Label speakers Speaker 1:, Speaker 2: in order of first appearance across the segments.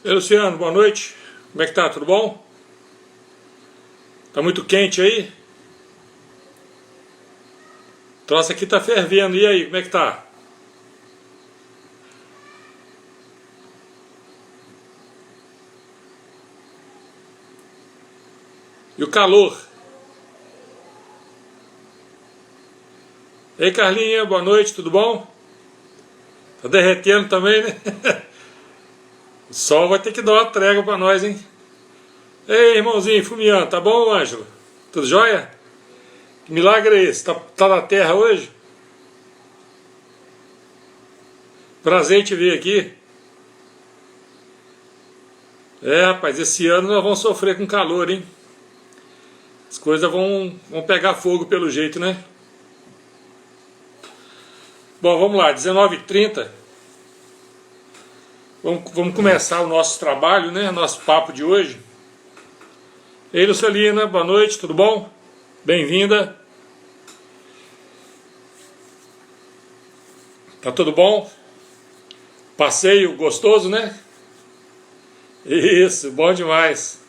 Speaker 1: Ei, Luciano, boa noite. Como é que tá? Tudo bom? Tá muito quente aí? O troço aqui tá fervendo. E aí, como é que tá? E o calor? Ei, Carlinha, boa noite, tudo bom? Tá derretendo também, né? O sol vai ter que dar uma trégua pra nós, hein? Ei, irmãozinho, Fumiano, tá bom, Ângelo? Tudo jóia? Que milagre é esse? Tá na terra hoje? Prazer em te ver aqui. É, rapaz, esse ano nós vamos sofrer com calor, hein? As coisas vão pegar fogo pelo jeito, né? Bom, vamos lá, 19h30. Vamos começar o nosso trabalho, né? Nosso papo de hoje. Ei, Lucilina, boa noite, tudo bom? Bem-vinda. Tá tudo bom? Passeio gostoso, né? Isso, bom demais.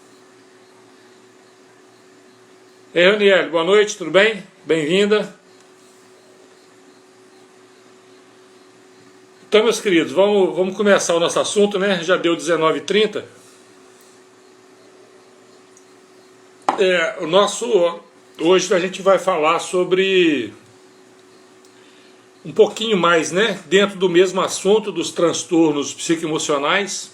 Speaker 1: Ei, Raniel, boa noite, tudo bem? Bem-vinda. Então, meus queridos, vamos começar o nosso assunto, né? Já deu 19h30. Hoje a gente vai falar sobre um pouquinho mais, né? Dentro do mesmo assunto dos transtornos psicoemocionais.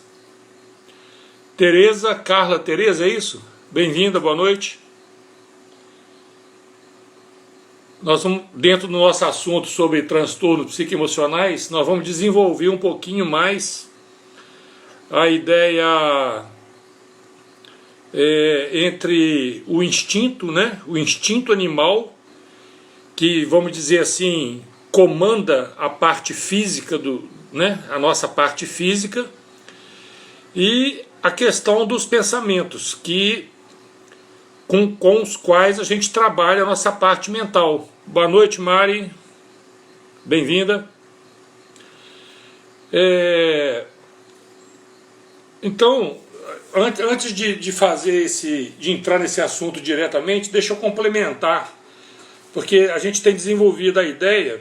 Speaker 1: Carla Tereza, é isso? Bem-vinda, boa noite. Nós vamos, dentro do nosso assunto sobre transtornos psicoemocionais, nós vamos desenvolver um pouquinho mais a ideia entre o instinto, né? O instinto animal, que, vamos dizer assim, comanda a parte física, né? A nossa parte física, e a questão dos pensamentos, com os quais a gente trabalha a nossa parte mental. Boa noite, Mari. Bem-vinda. Então, antes de entrar nesse assunto diretamente, deixa eu complementar, porque a gente tem desenvolvido a ideia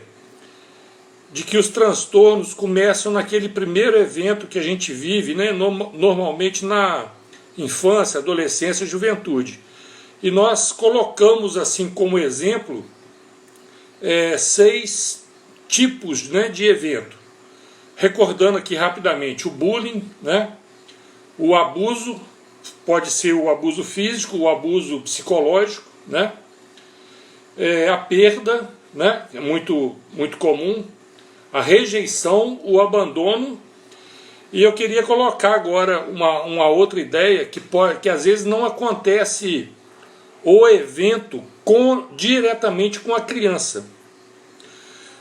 Speaker 1: de que os transtornos começam naquele primeiro evento que a gente vive, né, normalmente na infância, adolescência e juventude. E nós colocamos assim como exemplo 6 tipos, né, de evento. Recordando aqui rapidamente: o bullying, né, o abuso, pode ser o abuso físico, o abuso psicológico, né, a perda, né, é muito comum, a rejeição, o abandono. E eu queria colocar agora uma outra ideia que às vezes não acontece o evento diretamente com a criança,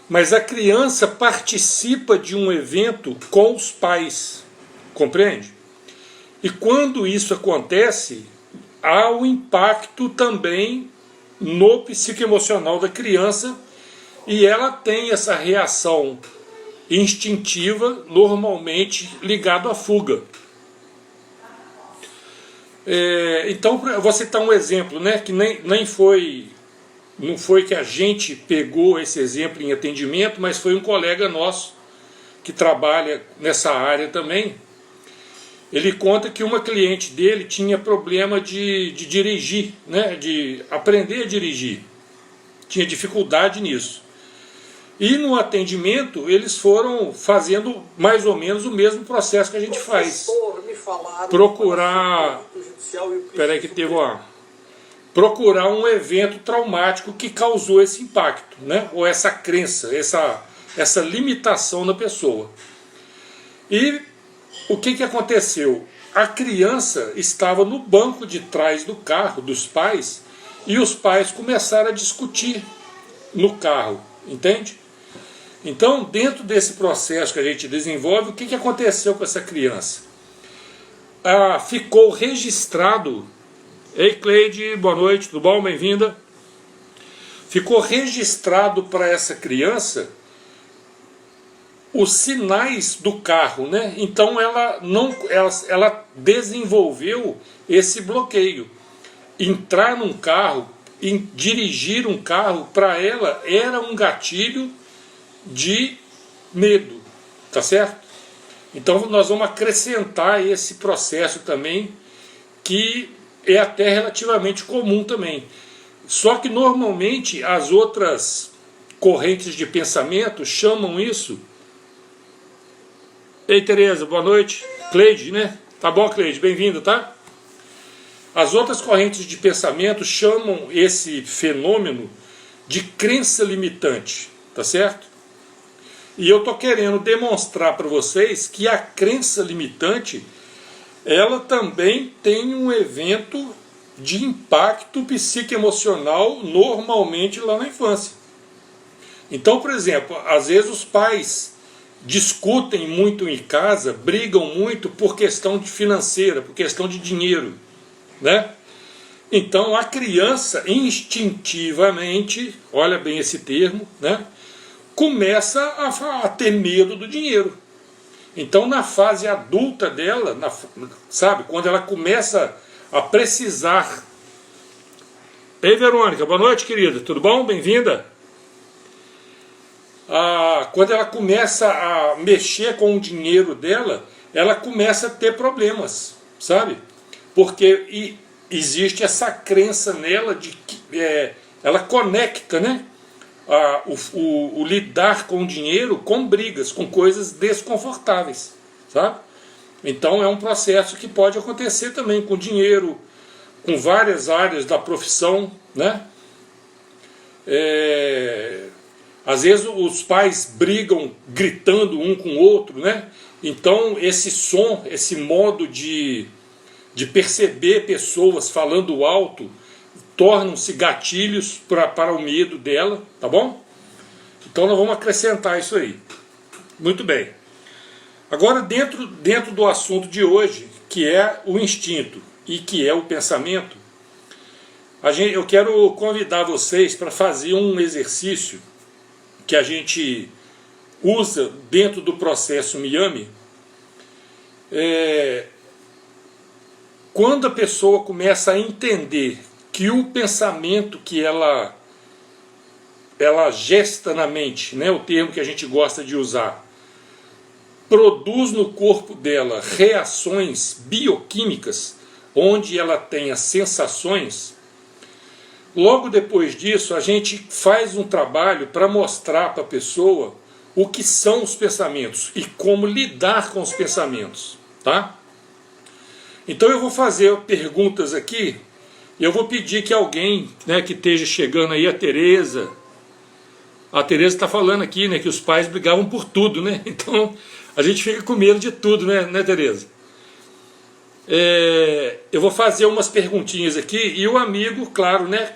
Speaker 1: mas a criança participa de um evento com os pais, compreende? E quando isso acontece, há um impacto também no psicoemocional da criança, e ela tem essa reação instintiva, normalmente ligado à fuga. Então, eu vou citar um exemplo, né, que não foi que a gente pegou esse exemplo em atendimento, mas foi um colega nosso que trabalha nessa área também. Ele conta que uma cliente dele tinha problema de dirigir, né, de aprender a dirigir, tinha dificuldade nisso. E no atendimento eles foram fazendo mais ou menos o mesmo processo que a gente faz. Procurar... Peraí que teve uma... Procurar um evento traumático que causou esse impacto, né? Ou essa crença, essa limitação na pessoa. E o que aconteceu? A criança estava no banco de trás do carro dos pais e os pais começaram a discutir no carro, entende? Então, dentro desse processo que a gente desenvolve, o que aconteceu com essa criança? Ficou registrado... Ei, Cleide, boa noite, tudo bom? Bem-vinda. Ficou registrado para essa criança os sinais do carro, né? Então ela desenvolveu esse bloqueio. Entrar num carro, dirigir um carro, para ela era um gatilho de medo, tá certo? Então nós vamos acrescentar esse processo também, que é até relativamente comum também. Só que normalmente as outras correntes de pensamento chamam isso... Ei, Tereza, boa noite. Cleide, né? Tá bom, Cleide? Bem-vinda, tá? As outras correntes de pensamento chamam esse fenômeno de crença limitante, tá certo? E eu tô querendo demonstrar para vocês que a crença limitante, ela também tem um evento de impacto psicoemocional normalmente lá na infância. Então, por exemplo, às vezes os pais discutem muito em casa, brigam muito por questão de financeira, por questão de dinheiro, né? Então a criança instintivamente, olha bem esse termo, né, começa a ter medo do dinheiro. Então na fase adulta dela, sabe, quando ela começa a precisar... Ei, Verônica, boa noite, querida, tudo bom? Bem-vinda. Quando ela começa a mexer com o dinheiro dela, ela começa a ter problemas, sabe? Porque existe essa crença nela de que ela conecta, né, o lidar com o dinheiro com brigas, com coisas desconfortáveis, sabe? Então é um processo que pode acontecer também com dinheiro, com várias áreas da profissão, né? Às vezes os pais brigam gritando um com o outro, né? Então esse som, esse modo de perceber pessoas falando alto, tornam-se gatilhos para o medo dela, tá bom? Então nós vamos acrescentar isso aí. Muito bem. Agora dentro do assunto de hoje, que é o instinto e que é o pensamento, eu quero convidar vocês para fazer um exercício que a gente usa dentro do processo Miami. Quando a pessoa começa a entender que o pensamento que ela gesta na mente, né, o termo que a gente gosta de usar, produz no corpo dela reações bioquímicas, onde ela tem as sensações, logo depois disso a gente faz um trabalho para mostrar para a pessoa o que são os pensamentos e como lidar com os pensamentos, tá? Então eu vou fazer perguntas aqui, e eu vou pedir que alguém, né, que esteja chegando aí, a Tereza está falando aqui, né, que os pais brigavam por tudo, né? Então a gente fica com medo de tudo, né Tereza? Eu vou fazer umas perguntinhas aqui, e o amigo, claro, né,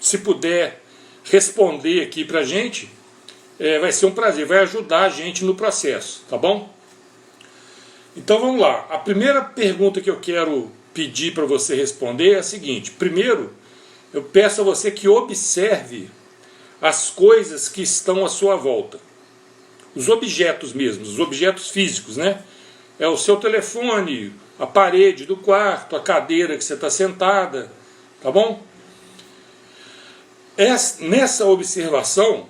Speaker 1: se puder responder aqui pra gente, vai ser um prazer, vai ajudar a gente no processo, tá bom? Então vamos lá. A primeira pergunta que eu quero pedir para você responder é a seguinte. Primeiro, eu peço a você que observe as coisas que estão à sua volta. Os objetos mesmos, os objetos físicos, né? É o seu telefone, a parede do quarto, a cadeira que você está sentada, tá bom? Nessa observação,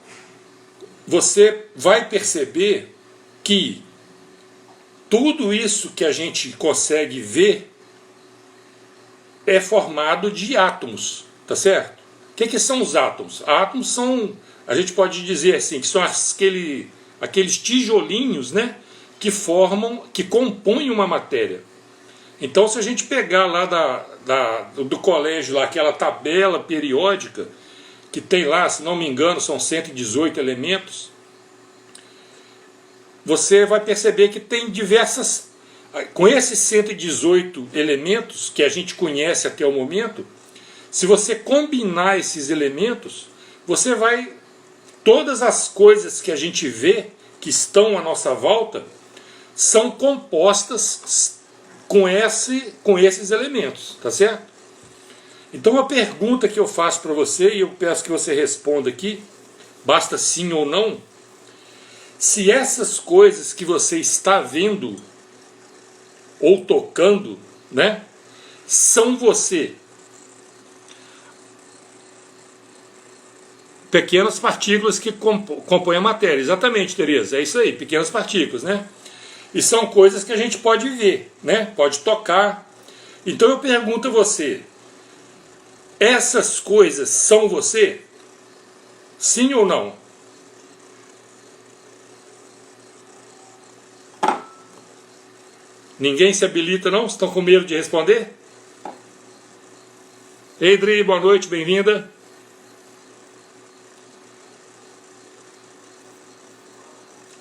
Speaker 1: você vai perceber que tudo isso que a gente consegue ver é formado de átomos, tá certo? que são os átomos? Átomos são, a gente pode dizer assim, que são aqueles tijolinhos, né, que compõem uma matéria. Então, se a gente pegar lá do colégio, lá, aquela tabela periódica, que tem lá, se não me engano, são 118 elementos, você vai perceber que tem diversas... Com esses 118 elementos que a gente conhece até o momento, se você combinar esses elementos, você vai... Todas as coisas que a gente vê, que estão à nossa volta, são compostas com esses elementos, tá certo? Então a pergunta que eu faço para você, e eu peço que você responda aqui, basta sim ou não, se essas coisas que você está vendo ou tocando, né, são você. Pequenas partículas que compõem a matéria. Exatamente, Tereza, é isso aí, pequenas partículas, né? E são coisas que a gente pode ver, né? Pode tocar. Então eu pergunto a você, essas coisas são você? Sim ou não? Ninguém se habilita não? Estão com medo de responder? Ei, Dri, boa noite, bem-vinda.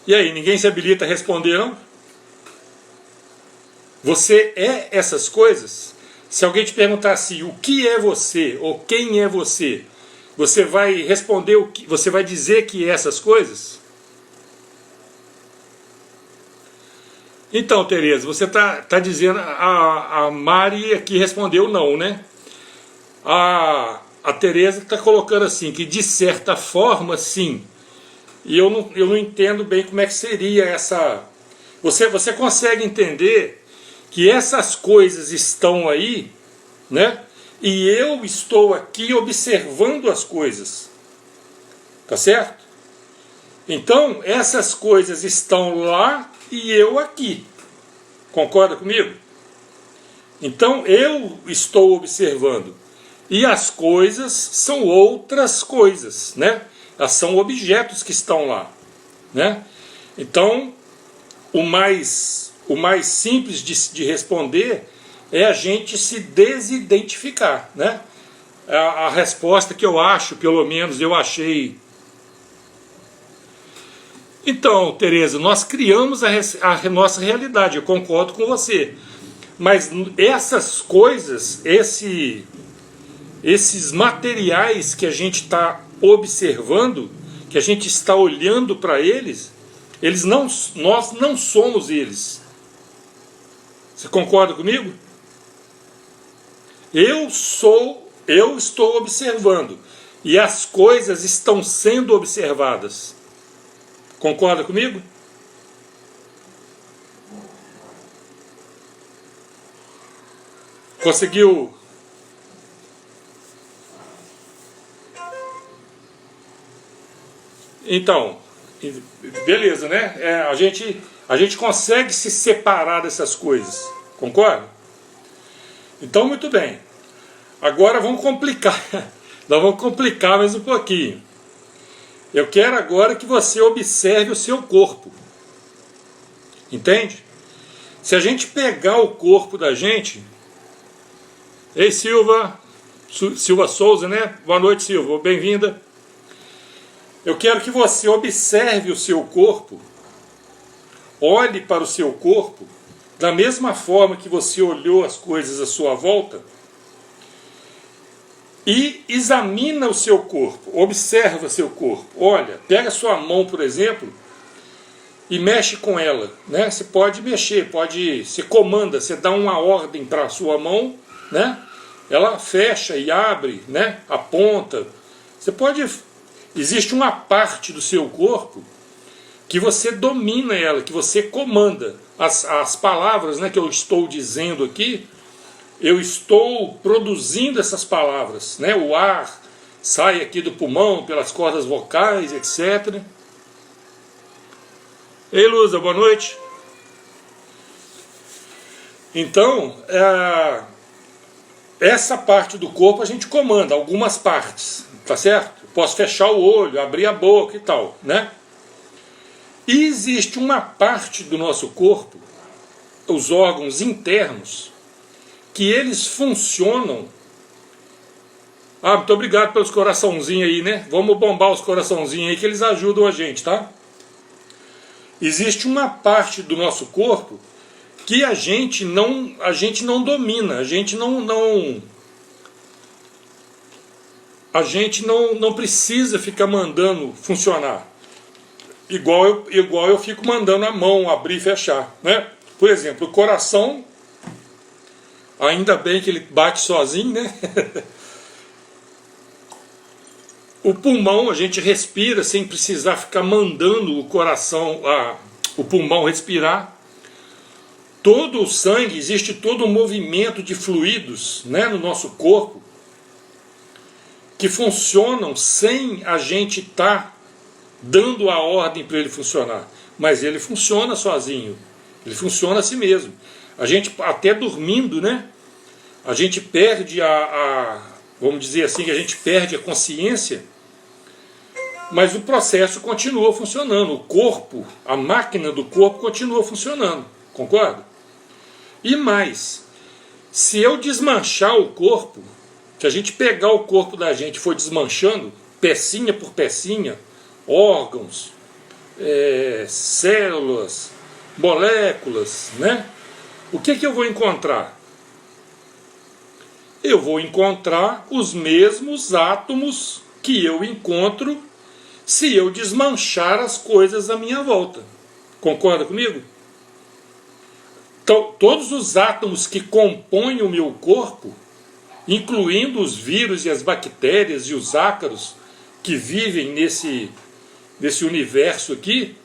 Speaker 1: E aí, ninguém se habilita a responder não? Você é essas coisas? Se alguém te perguntar assim, o que é você, ou quem é você, você vai responder o que, você vai dizer que é essas coisas? Então, Tereza, você tá dizendo, a Mari aqui respondeu não, né? A Tereza está colocando assim, que de certa forma, sim. E eu não entendo bem como é que seria essa... Você consegue entender que essas coisas estão aí, né? E eu estou aqui observando as coisas. Tá certo? Então, essas coisas estão lá e eu aqui. Concorda comigo? Então, eu estou observando. E as coisas são outras coisas, né? Elas são objetos que estão lá, né? Então, o mais simples de responder é a gente se desidentificar, né? A resposta que eu acho, pelo menos eu achei. Então, Tereza, nós criamos a nossa realidade, eu concordo com você. Mas essas coisas, esses materiais que a gente está observando, que a gente está olhando para eles, nós não somos eles. Você concorda comigo? Eu estou observando e as coisas estão sendo observadas. Concorda comigo? Conseguiu? Então, beleza, né? A gente consegue se separar dessas coisas, concorda? Então, muito bem. Agora vamos complicar. Nós vamos complicar mais um pouquinho. Eu quero agora que você observe o seu corpo. Entende? Se a gente pegar o corpo da gente... Ei, Silva Souza, né? Boa noite, Silva. Bem-vinda. Eu quero que você observe o seu corpo, olhe para o seu corpo, da mesma forma que você olhou as coisas à sua volta, e examina o seu corpo, observa seu corpo. Olha, pega a sua mão, por exemplo, e mexe com ela, né? Você pode mexer, você comanda, você dá uma ordem para a sua mão, né? Ela fecha e abre, né? Aponta. Você pode... Existe uma parte do seu corpo que você domina ela, que você comanda. As palavras, né, que eu estou dizendo aqui, eu estou produzindo essas palavras, né? O ar sai aqui do pulmão, pelas cordas vocais, etc. Ei, Luza, boa noite. Então, essa parte do corpo a gente comanda, algumas partes. tá certo? Eu posso fechar o olho, abrir a boca e tal, né? E existe uma parte do nosso corpo, os órgãos internos, que eles funcionam. Ah, muito obrigado pelos coraçãozinhos aí, né? Vamos bombar os coraçãozinhos aí que eles ajudam a gente, tá? Existe uma parte do nosso corpo que a gente não domina, a gente não precisa ficar mandando funcionar. Igual eu fico mandando a mão abrir e fechar, né? Por exemplo, o coração, ainda bem que ele bate sozinho, né? O pulmão, a gente respira sem precisar ficar mandando o coração, o pulmão respirar. Todo o sangue, existe todo um movimento de fluidos, né, no nosso corpo, que funcionam sem a gente estar dando a ordem para ele funcionar. Mas ele funciona sozinho, ele funciona a si mesmo. A gente, até dormindo, né, a gente perde vamos dizer assim, que a gente perde a consciência, mas o processo continua funcionando. O corpo, a máquina do corpo continua funcionando, concorda? E mais, se eu desmanchar o corpo, se a gente pegar o corpo da gente e for desmanchando, pecinha por pecinha, órgãos, células, moléculas, né? O que eu vou encontrar? Eu vou encontrar os mesmos átomos que eu encontro se eu desmanchar as coisas à minha volta. Concorda comigo? Então, todos os átomos que compõem o meu corpo, incluindo os vírus e as bactérias e os ácaros que vivem nesse universo aqui,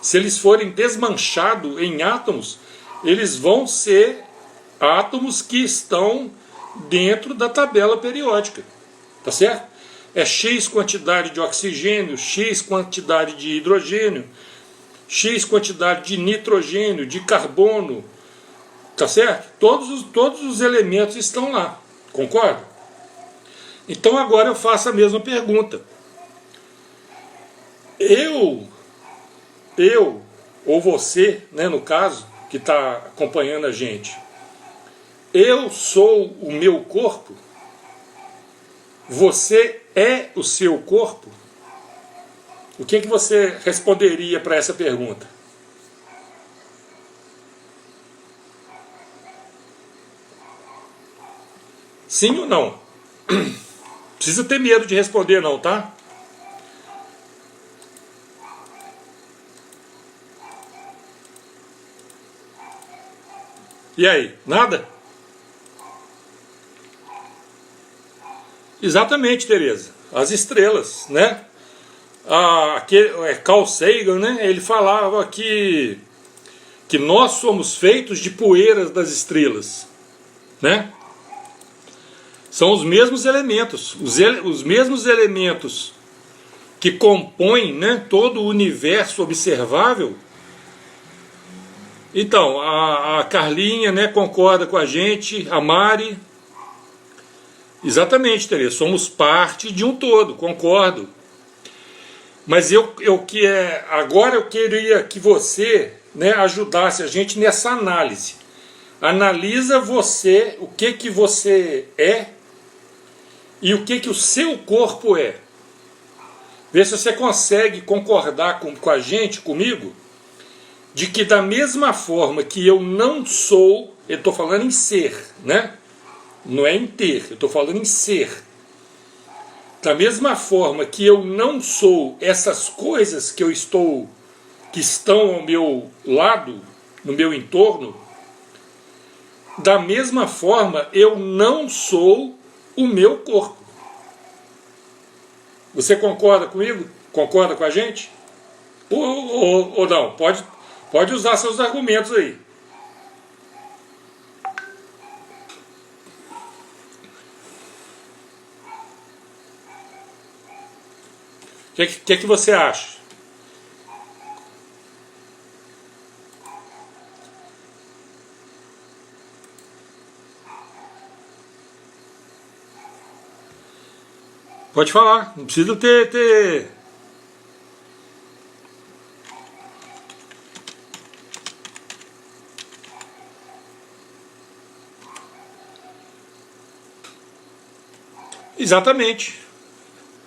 Speaker 1: se eles forem desmanchados em átomos, eles vão ser átomos que estão dentro da tabela periódica, tá certo? É X quantidade de oxigênio, X quantidade de hidrogênio, X quantidade de nitrogênio, de carbono, tá certo? Todos os elementos estão lá, concorda? Então agora eu faço a mesma pergunta. Eu ou você, né, no caso, que está acompanhando a gente, eu sou o meu corpo? Você é o seu corpo? O que você responderia para essa pergunta? Sim ou não? Precisa ter medo de responder não, tá? E aí, nada? Exatamente, Tereza. As estrelas, né? Carl Sagan, né? Ele falava que nós somos feitos de poeiras das estrelas, né? São os mesmos elementos, os mesmos elementos que compõem, né, todo o universo observável. Então, a Carlinha, né, concorda com a gente, a Mari. Exatamente, Tereza, somos parte de um todo, concordo. Mas agora eu queria que você, né, ajudasse a gente nessa análise. Analisa você, o que você é e o que o seu corpo é. Vê se você consegue concordar com a gente, comigo, de que da mesma forma que eu não sou, eu estou falando em ser, né? Não é em ter, eu estou falando em ser. Da mesma forma que eu não sou essas coisas que estão ao meu lado, no meu entorno, da mesma forma eu não sou o meu corpo. Você concorda comigo? Concorda com a gente? Ou não? Pode usar seus argumentos aí. O que você acha? Pode falar, não precisa ter... Exatamente.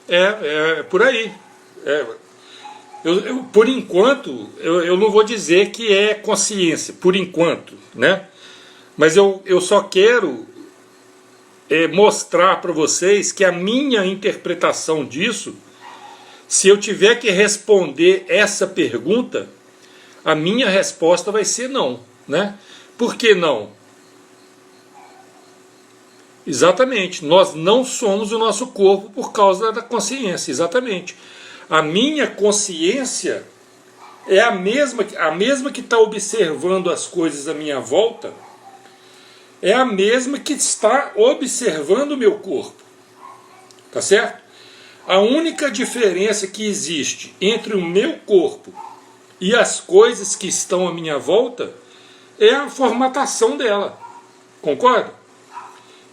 Speaker 1: É por aí. Por enquanto, eu não vou dizer que é consciência, por enquanto, né? Mas eu só quero mostrar para vocês que a minha interpretação disso, se eu tiver que responder essa pergunta, a minha resposta vai ser não, né? Por que não? Exatamente, nós não somos o nosso corpo por causa da consciência, exatamente. A minha consciência é a mesma que está observando as coisas à minha volta, é a mesma que está observando o meu corpo, tá certo? A única diferença que existe entre o meu corpo e as coisas que estão à minha volta é a formatação dela, concorda?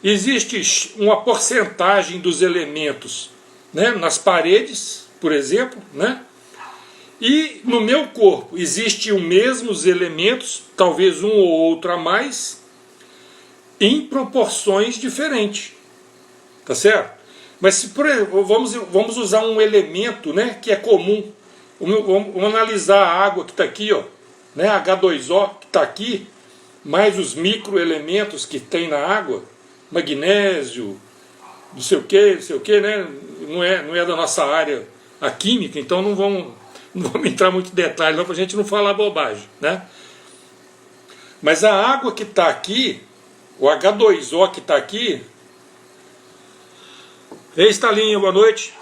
Speaker 1: Existe uma porcentagem dos elementos, né, nas paredes, por exemplo, né? E no meu corpo existem os mesmos elementos, talvez um ou outro a mais, em proporções diferentes, tá certo? Mas se por exemplo, vamos usar um elemento, né, que é comum. Vamos analisar a água que está aqui, ó, né, H2O que está aqui, mais os microelementos que tem na água, magnésio, não sei o que, né? Não é da nossa área a química, então não vamos entrar muito em detalhe para a gente não falar bobagem, né? Mas a água que está aqui, o H2O que está aqui, ei, Stalinho, boa noite.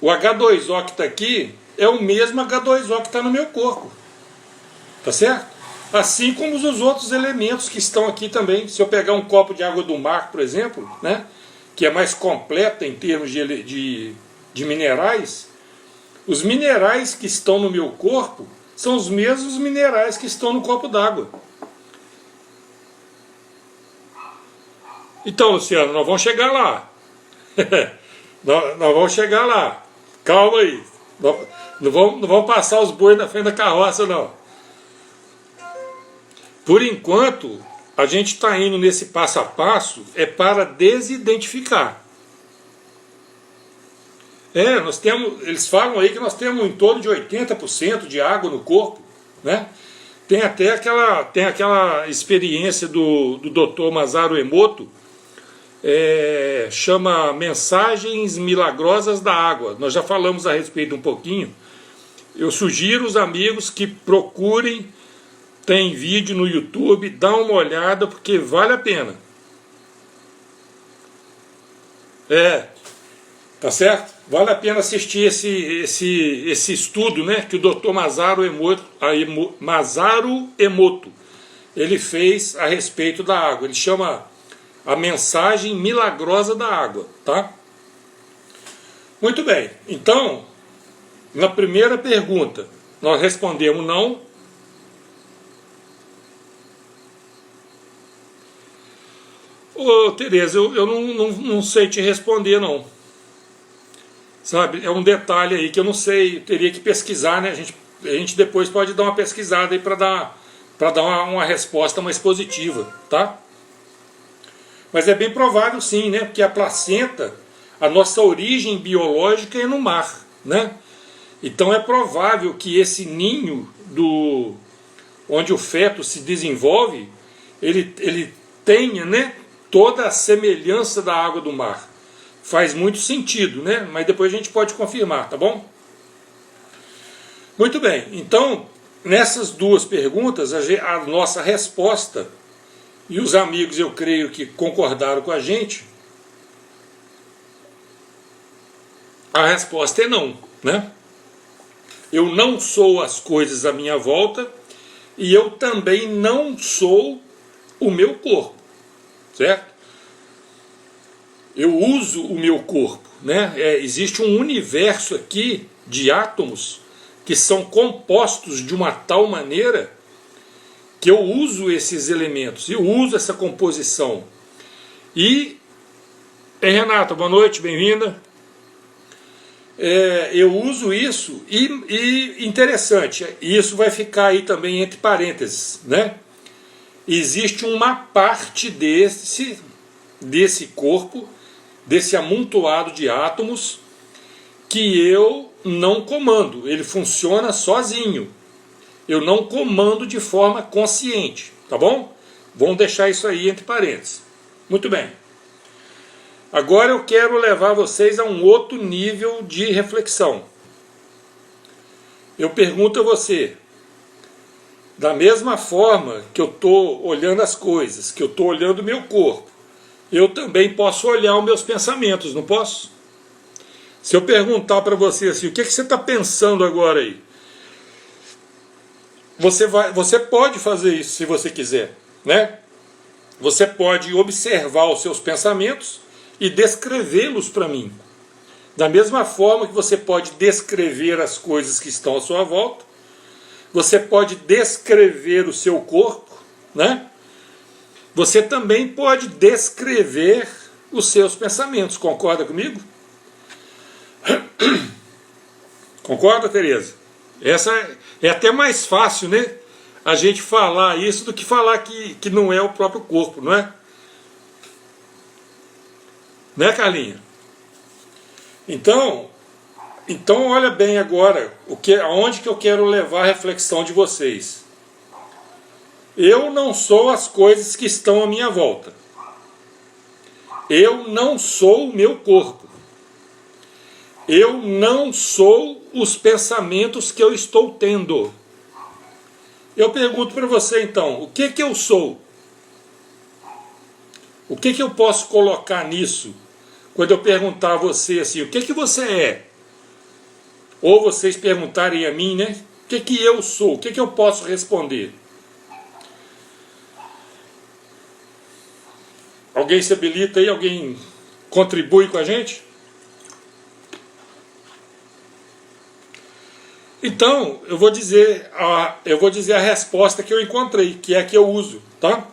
Speaker 1: O H2O que está aqui é o mesmo H2O que está no meu corpo, tá certo? Assim como os outros elementos que estão aqui também. Se eu pegar um copo de água do mar, por exemplo, né, que é mais completa em termos de minerais, os minerais que estão no meu corpo são os mesmos minerais que estão no copo d'água. Então, Luciano, nós vamos chegar lá. nós vamos chegar lá. Calma aí. Não vamos passar os bois na frente da carroça, não. Por enquanto, a gente está indo nesse passo a passo para desidentificar. Eles falam aí que nós temos em torno de 80% de água no corpo, né? Tem até aquela experiência do Dr. Masaru Emoto, chama Mensagens Milagrosas da Água. Nós já falamos a respeito um pouquinho. Eu sugiro os amigos que procurem. Tem vídeo no YouTube, dá uma olhada porque vale a pena. Tá certo? Vale a pena assistir esse estudo, né, que o Dr. Masaru Emoto ele fez a respeito da água. Ele chama A Mensagem Milagrosa da Água, tá? Muito bem. Então, na primeira pergunta, nós respondemos não. Ô, Tereza, eu não sei te responder, não. Sabe, é um detalhe aí que eu não sei, eu teria que pesquisar, né? A gente depois pode dar uma pesquisada aí para dar uma resposta mais positiva, tá? Mas é bem provável sim, né? Porque a placenta, a nossa origem biológica é no mar, né? Então é provável que esse ninho onde o feto se desenvolve, ele tenha, né, toda a semelhança da água do mar. Faz muito sentido, né? Mas depois a gente pode confirmar, tá bom? Muito bem, então, nessas duas perguntas, a nossa resposta, e os amigos eu creio que concordaram com a gente, a resposta é não, né? Eu não sou as coisas à minha volta, e eu também não sou o meu corpo, certo? Eu uso o meu corpo, né? Existe um universo aqui de átomos que são compostos de uma tal maneira que eu uso esses elementos, eu uso essa composição. E, Renata, boa noite, bem-vinda. eu uso isso e interessante, isso vai ficar aí também entre parênteses, né? Existe uma parte desse corpo, desse amontoado de átomos, que eu não comando, ele funciona sozinho. Eu não comando de forma consciente, tá bom? Vamos deixar isso aí entre parênteses. Muito bem. Agora eu quero levar vocês a um outro nível de reflexão. Eu pergunto a você, da mesma forma que eu estou olhando as coisas, que eu estou olhando o meu corpo, eu também posso olhar os meus pensamentos, não posso? Se eu perguntar para você assim, o que você está pensando agora aí? Você pode fazer isso se você quiser, né? Você pode observar os seus pensamentos e descrevê-los para mim. Da mesma forma que você pode descrever as coisas que estão à sua volta, você pode descrever o seu corpo, né? Você também pode descrever os seus pensamentos. Concorda comigo? Concorda, Tereza? Essa é até mais fácil, né? A gente falar isso do que falar que não é o próprio corpo, não é? Né, Carlinha? Então olha bem agora aonde que eu quero levar a reflexão de vocês. Eu não sou as coisas que estão à minha volta. Eu não sou o meu corpo. Eu não sou os pensamentos que eu estou tendo. Eu pergunto para você então, o que eu sou? O que eu posso colocar nisso? Quando eu perguntar a você assim, o que você é? Ou vocês perguntarem a mim, né? O que eu sou? O que eu posso responder? Alguém se habilita aí? Alguém contribui com a gente? Então, eu vou dizer a resposta que eu encontrei, que é a que eu uso, tá?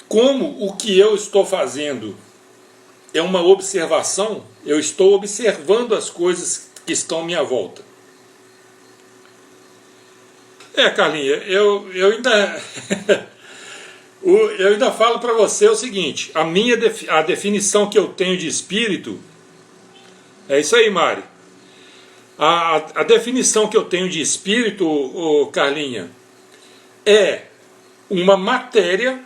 Speaker 1: Como o que eu estou fazendo é uma observação, eu estou observando as coisas que estão à minha volta. Carlinha, eu ainda eu ainda falo para você o seguinte, a definição que eu tenho de espírito, é isso aí, Mari. A definição que eu tenho de espírito, Carlinha, é uma matéria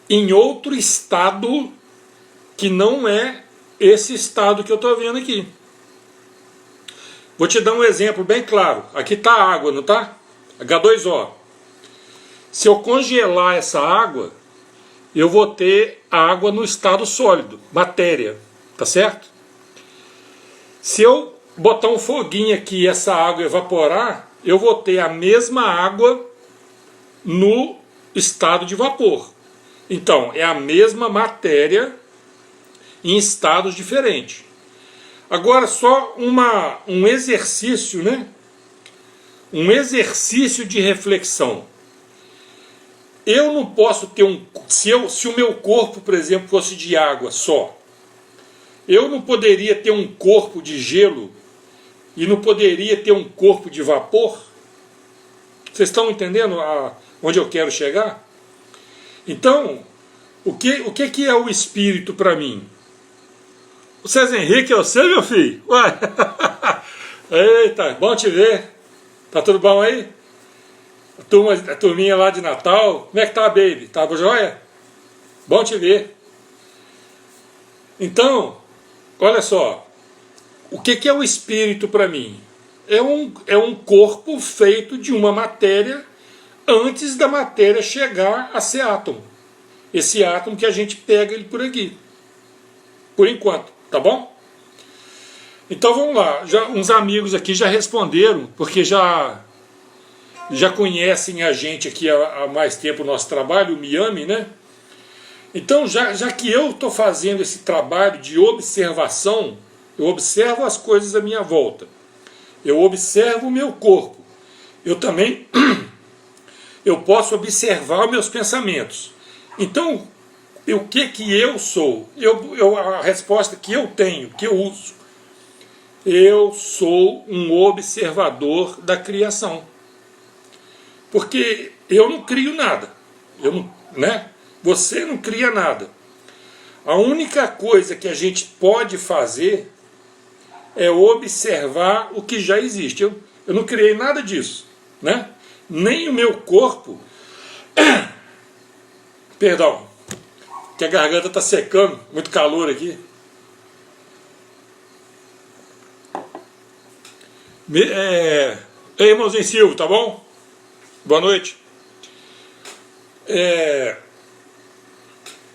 Speaker 1: em outro estado que não é esse estado que eu estou vendo aqui. Vou te dar um exemplo bem claro. Aqui está a água, não está? H2O. Se eu congelar essa água, eu vou ter a água no estado sólido, matéria, tá certo? Se eu botar um foguinho aqui e essa água evaporar, eu vou ter a mesma água no estado de vapor. Então, é a mesma matéria em estados diferentes. Agora, só um exercício, né? Um exercício de reflexão. Eu não posso ter se o meu corpo, por exemplo, fosse de água só, eu não poderia ter um corpo de gelo e não poderia ter um corpo de vapor? Vocês estão entendendo onde eu quero chegar? Então, o que é o espírito para mim? O César Henrique, eu sei, meu filho? Ué. Eita, bom te ver. Tá tudo bom aí? A turminha lá de Natal. Como é que tá, baby? Tá joia? Bom te ver. Então, olha só. O que é o espírito para mim? É um corpo feito de uma matéria antes da matéria chegar a ser átomo. Esse átomo que a gente pega ele por aqui. Por enquanto, tá bom? Então vamos lá. Uns amigos aqui já responderam, porque já conhecem a gente aqui há mais tempo, o nosso trabalho, o Miami, né? Então, já que eu estou fazendo esse trabalho de observação, eu observo as coisas à minha volta. Eu observo o meu corpo. Eu também eu posso observar os meus pensamentos. Então, o que eu sou? A resposta que eu tenho, que eu uso, eu sou um observador da criação. Porque eu não crio nada. Eu não, né? Você não cria nada. A única coisa que a gente pode fazer é observar o que já existe. Eu não criei nada disso, né? Nem o meu corpo. Perdão, que a garganta está secando, muito calor aqui. Ei, irmãozinho Silvio, tá bom? Boa noite.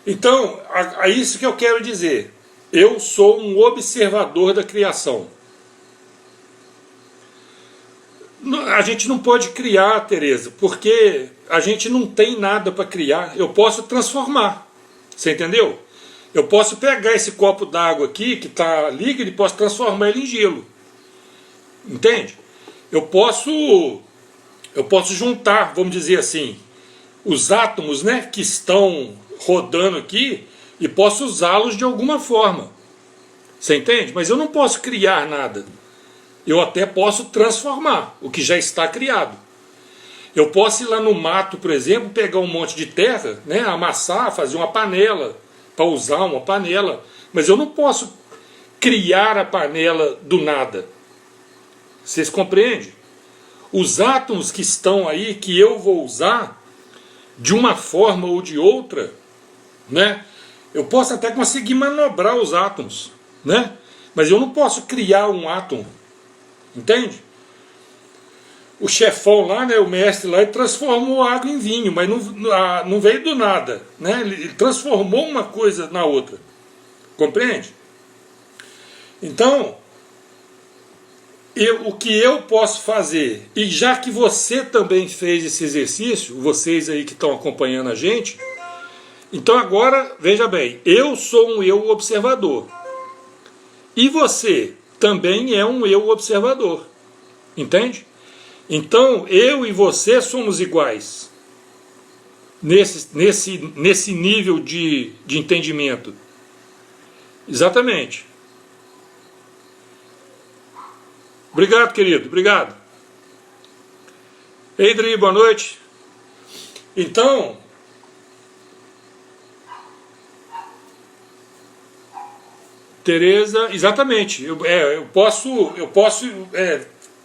Speaker 1: Então, é isso que eu quero dizer. Eu sou um observador da criação. A gente não pode criar, Tereza, porque a gente não tem nada para criar. Eu posso transformar. Você entendeu? Eu posso pegar esse copo d'água aqui, que está líquido, e posso transformar ele em gelo. Entende? Eu posso juntar, vamos dizer assim, os átomos, né, que estão rodando aqui, e posso usá-los de alguma forma. Você entende? Mas eu não posso criar nada. Eu até posso transformar o que já está criado. Eu posso ir lá no mato, por exemplo, pegar um monte de terra, né, amassar, fazer uma panela, para usar uma panela. Mas eu não posso criar a panela do nada. Vocês compreendem? Os átomos que estão aí, que eu vou usar, de uma forma ou de outra, né, eu posso até conseguir manobrar os átomos, né, mas eu não posso criar um átomo. Entende? O chefão lá, né, o mestre lá, ele transformou água em vinho, mas não veio do nada, né? Ele transformou uma coisa na outra. Compreende? Então, o que eu posso fazer, e já que você também fez esse exercício, vocês aí que estão acompanhando a gente, então agora, veja bem, eu sou um eu observador. E você também é um eu observador. Entende? Então, eu e você somos iguais nesse nível de entendimento. Exatamente. Obrigado, querido. Obrigado. Ei, Dri, boa noite. Então, Tereza, exatamente. Eu posso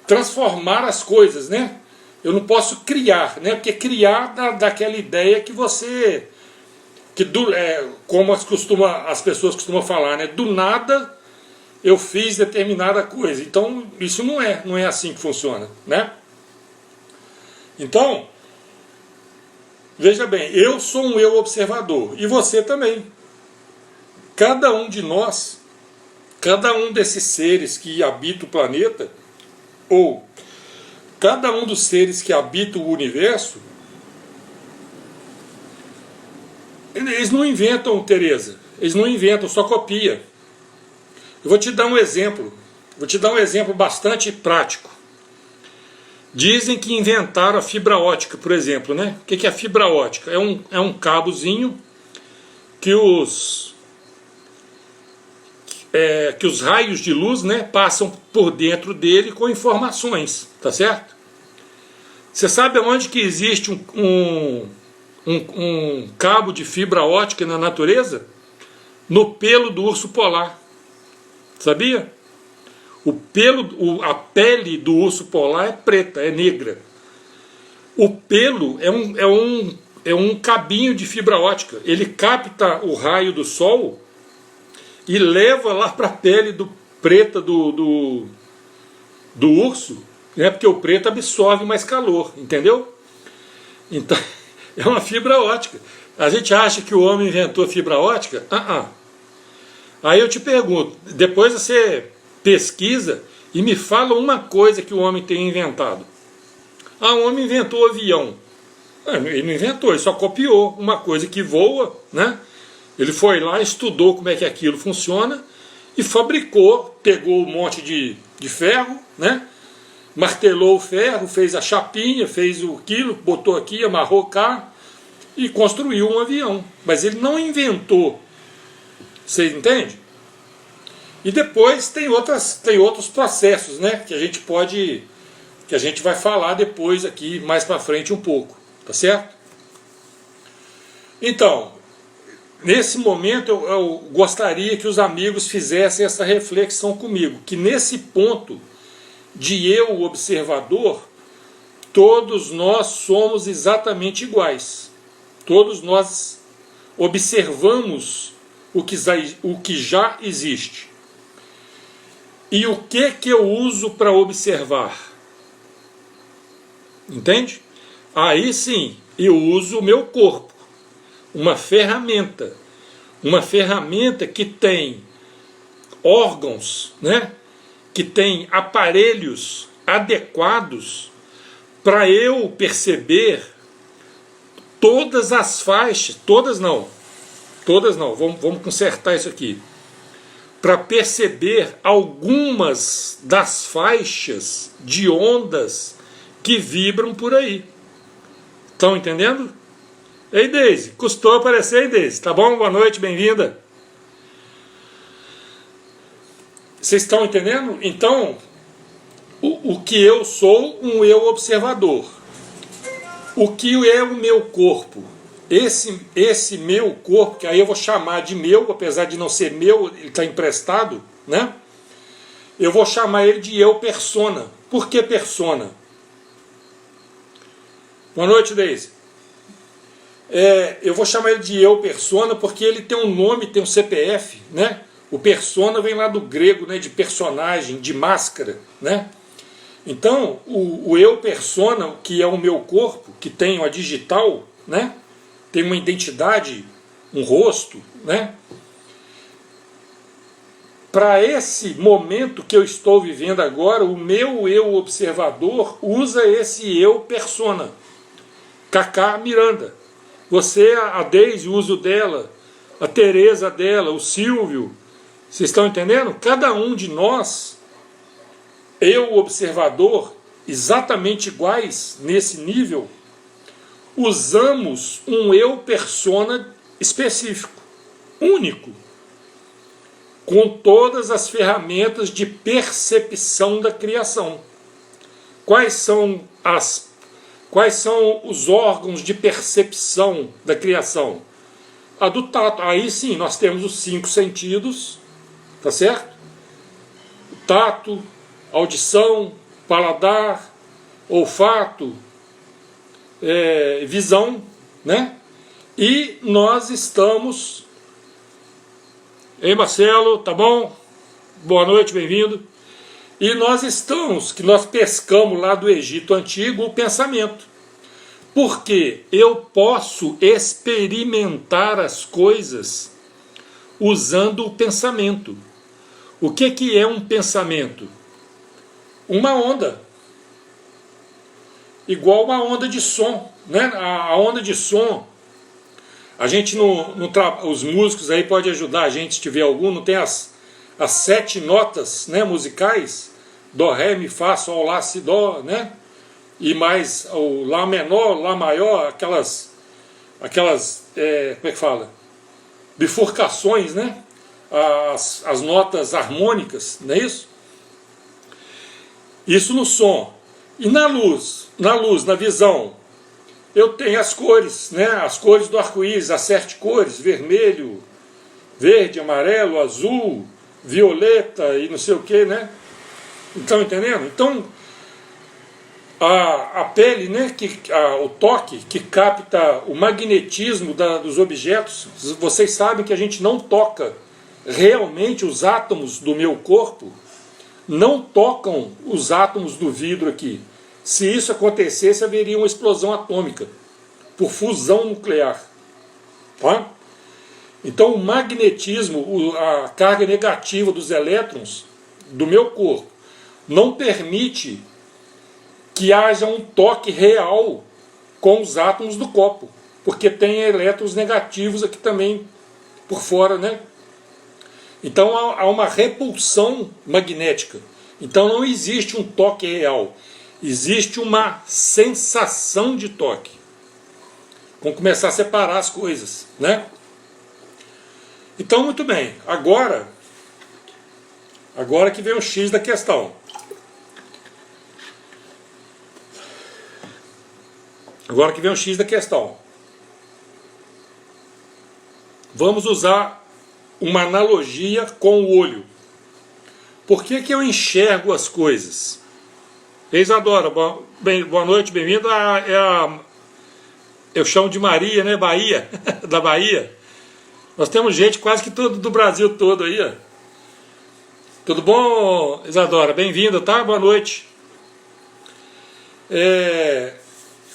Speaker 1: transformar as coisas, né? Eu não posso criar, né? Porque criar daquela ideia que você, como as pessoas costumam falar, né? Do nada eu fiz determinada coisa. Então isso não é assim que funciona, né? Então, veja bem, eu sou um eu observador e você também. Cada um de nós, cada um desses seres que habitam o planeta, ou cada um dos seres que habitam o universo, eles não inventam, Tereza, eles não inventam, só copia. Eu vou te dar um exemplo, bastante prático. Dizem que inventaram a fibra ótica, por exemplo, né? O que é a fibra ótica? É um cabozinho que os raios de luz, né, passam por dentro dele com informações, tá certo? Você sabe onde que existe um cabo de fibra ótica na natureza? No pelo do urso polar. Sabia? A pele do urso polar é preta, é negra. O pelo é um cabinho de fibra ótica. Ele capta o raio do sol e leva lá para a pele preta do urso, né? Porque o preto absorve mais calor, entendeu? Então, é uma fibra ótica. A gente acha que o homem inventou a fibra ótica? Aí eu te pergunto, depois você pesquisa e me fala uma coisa que o homem tem inventado. O homem inventou o avião. Ele não inventou, ele só copiou uma coisa que voa, né? Ele foi lá, estudou como é que aquilo funciona e fabricou, pegou um monte de ferro, né? martelou o ferro, fez a chapinha, fez o quilo, botou aqui, amarrou cá e construiu um avião. Mas ele não inventou. Você entende? E depois tem outros processos, né, que a gente vai falar depois aqui mais para frente um pouco, tá certo? Então, nesse momento eu gostaria que os amigos fizessem essa reflexão comigo, que nesse ponto de eu observador, todos nós somos exatamente iguais. Todos nós observamos o que já existe. E o que eu uso para observar? Entende? Aí sim, eu uso o meu corpo. Uma ferramenta que tem órgãos, né? Que tem aparelhos adequados para eu perceber todas as faixas, todas não, vamos consertar isso aqui, para perceber algumas das faixas de ondas que vibram por aí. Estão entendendo? Ei, Deise, custou aparecer, hein, Deise? Tá bom? Boa noite, bem-vinda. Vocês estão entendendo? Então, o que eu sou, um eu observador. O que é o meu corpo? Esse meu corpo, que aí eu vou chamar de meu, apesar de não ser meu, ele está emprestado, né? Eu vou chamar ele de eu persona. Por que persona? Boa noite, Deise. Eu vou chamar ele de eu persona porque ele tem um nome, tem um CPF, né? O persona vem lá do grego, né? De personagem, de máscara, né? Então, o eu persona, que é o meu corpo, que tem uma digital, né? Tem uma identidade, um rosto, né? Para esse momento que eu estou vivendo agora, o meu eu observador usa esse eu persona. Cacá Miranda. Você, a Deise, o uso dela, a Tereza dela, o Silvio. Vocês estão entendendo? Cada um de nós, eu observador, exatamente iguais nesse nível, usamos um eu persona específico, único, com todas as ferramentas de percepção da criação. Quais são os órgãos de percepção da criação? A do tato. Aí sim, nós temos os 5 sentidos, tá certo? O tato, audição, paladar, olfato, visão, né? E nós estamos... Ei, Marcelo, tá bom? Boa noite, bem-vindo. E nós pescamos lá do Egito Antigo o pensamento. Porque eu posso experimentar as coisas usando o pensamento. O que é um pensamento? Uma onda. Igual uma onda de som, né? A onda de som, a gente os músicos aí podem ajudar a gente se tiver algum, não tem as 7 notas, né, musicais, Dó, Ré, Mi, Fá, Sol, Lá, Si, Dó, né? E mais o Lá menor, Lá maior, aquelas como é que fala? Bifurcações, né? As notas harmônicas, não é isso? Isso no som. E na luz, na visão, eu tenho as cores, né? As cores do arco-íris, as 7 cores, vermelho, verde, amarelo, azul, violeta e não sei o que, né? Estão entendendo? Então, a pele, né? O toque que capta o magnetismo dos objetos, vocês sabem que a gente não toca realmente os átomos do meu corpo, não tocam os átomos do vidro aqui. Se isso acontecesse, haveria uma explosão atômica por fusão nuclear. Tá? Então o magnetismo, a carga negativa dos elétrons do meu corpo não permite que haja um toque real com os átomos do copo, porque tem elétrons negativos aqui também por fora, né? Então há uma repulsão magnética. Então não existe um toque real, existe uma sensação de toque. Vamos começar a separar as coisas, né? Então, muito bem, agora que vem o X da questão. Agora que vem o X da questão. Vamos usar uma analogia com o olho. Por que que eu enxergo as coisas? Isadora, boa noite, bem-vinda. Eu chamo de Maria, né? Bahia, da Bahia. Nós temos gente quase que do Brasil todo aí, ó. Tudo bom, Isadora? Bem-vinda, tá? Boa noite.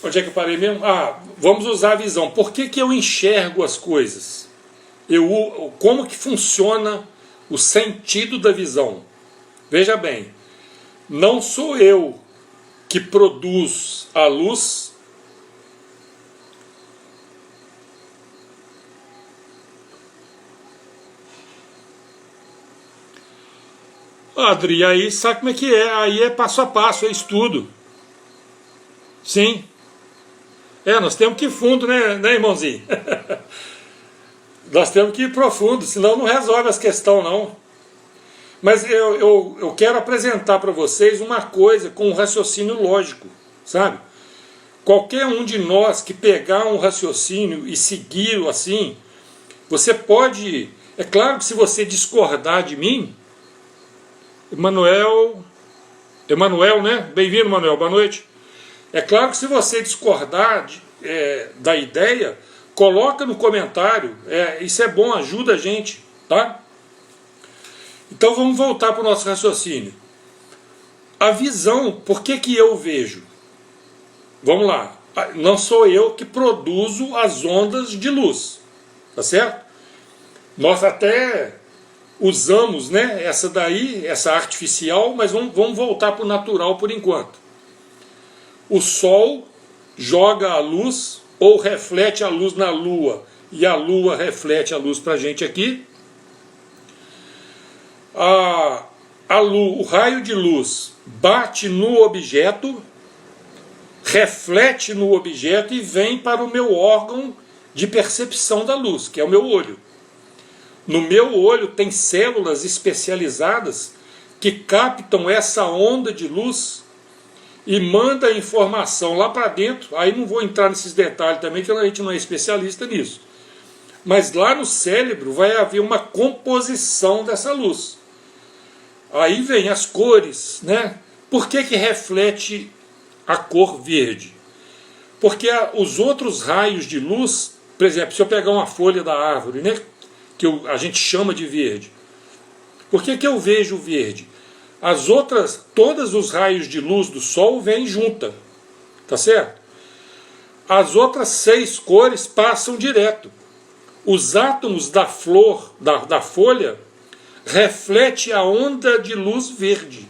Speaker 1: Onde é que eu parei mesmo? Vamos usar a visão. Por que que eu enxergo as coisas? Como que funciona o sentido da visão? Veja bem, não sou eu que produz a luz, Adri, aí sabe como é que é? Aí é passo a passo, é estudo. Sim. Nós temos que ir fundo, né irmãozinho? Nós temos que ir profundo, senão não resolve as questões, não. Mas eu quero apresentar para vocês uma coisa com um raciocínio lógico, sabe? Qualquer um de nós que pegar um raciocínio e seguir assim, você pode... É claro que se você discordar de mim... Emanuel, né? Bem-vindo, Emanuel, boa noite. É claro que se você discordar da ideia, coloca no comentário, isso é bom, ajuda a gente, tá? Então vamos voltar para o nosso raciocínio. A visão, por que que eu vejo? Vamos lá, não sou eu que produzo as ondas de luz, tá certo? Nós até usamos, né, essa artificial, mas vamos voltar para o natural por enquanto. O Sol joga a luz ou reflete a luz na Lua e a Lua reflete a luz para a gente aqui. O raio de luz bate no objeto, reflete no objeto e vem para o meu órgão de percepção da luz, que é o meu olho. No meu olho tem células especializadas que captam essa onda de luz e manda a informação lá para dentro. Aí não vou entrar nesses detalhes também, que a gente não é especialista nisso. Mas lá no cérebro vai haver uma composição dessa luz. Aí vem as cores, né? Por que que reflete a cor verde? Porque os outros raios de luz, por exemplo, se eu pegar uma folha da árvore, né, que a gente chama de verde, por que que eu vejo verde? Todos os raios de luz do Sol vêm junta, tá certo? As outras 6 cores passam direto. Os átomos da flor, da folha, reflete a onda de luz verde.